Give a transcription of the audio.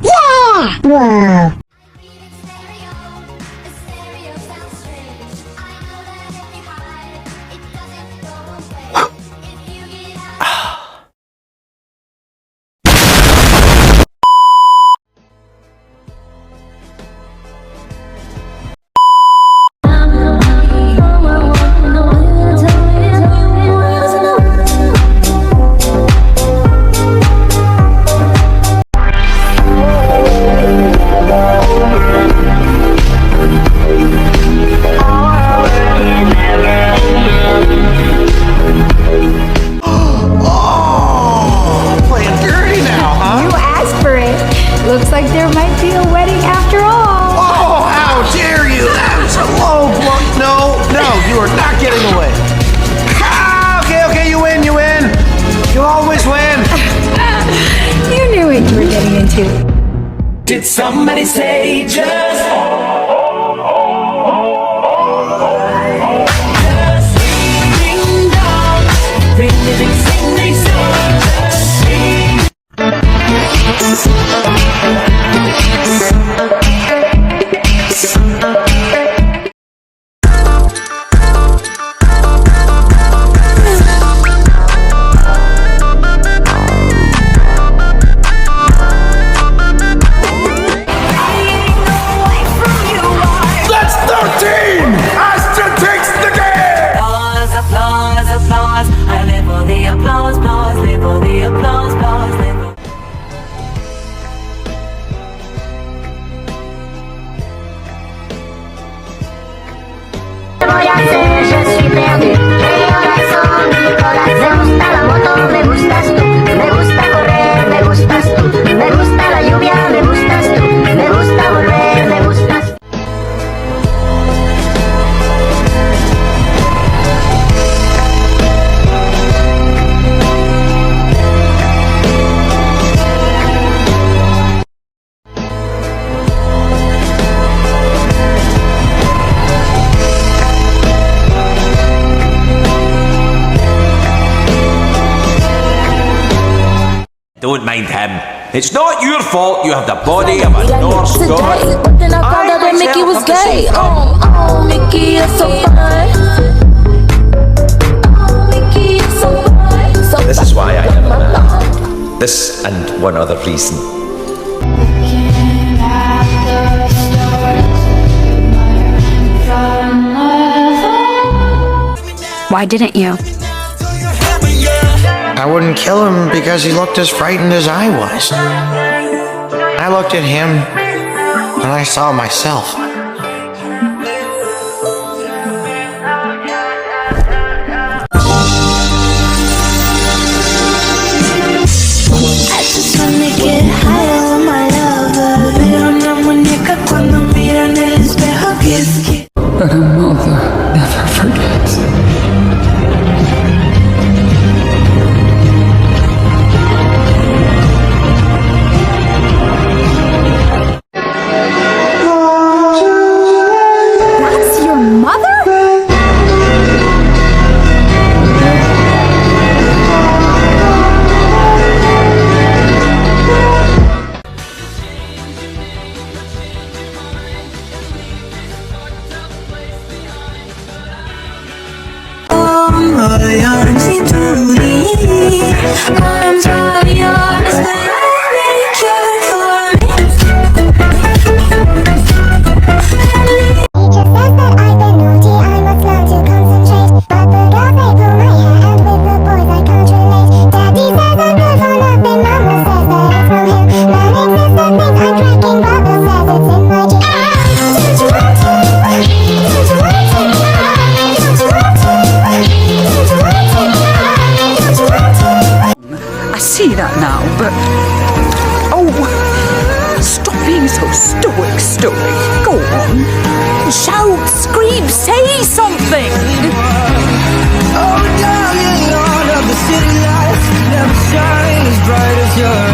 Yeah! Whoa! Looks like there might be a wedding after all. Oh, how dare you! That is a low blow. No, you are not getting away. Okay, you win. You always win. You knew what you were getting into. Did somebody say just ding dong, ring, sing, they say just sing. That's 13! Astrid takes the game! Applause, I live for the applause, live for the applause, live for... Voy a hacer, je suis perdu. Mi corazón, mi corazón. Me gusta la moto, me gustas tú. Me gusta correr, me gustas tú. Me gusta la lluvia, me gustas tú. Me gusta volver, me gustas. Don't mind him. It's not your fault you have the body of a Norse god. But then I found out that Mickey was gay. Oh, Mickey is so fun. Oh, Mickey is so fun. This is why I am a man. This and one other reason. Why didn't you? I wouldn't kill him because he looked as frightened as I was. I looked at him and I saw myself. I just wanna get high on my lover. Pero una muñeca cuando mira en el espejo que es que... But a mother never forgets. That's your mother? Arms are yours, they make you for me. Teacher says that I've been naughty, I must learn to concentrate. But the girls they pull my hair, and with the boys I can't relate. Daddy says I'm good for nothing, Mama says that it's from him. Learning sister thinks I'm cracking, brother says it's in my genes. Don't you want to? Don't you want to? Don't you want to? Don't you want to? Don't you want to? I see that now, but... Oh, stop being so stoic. Go on. Shout, scream, say something! Oh, darling, Lord of the city lights never shine as bright as yours.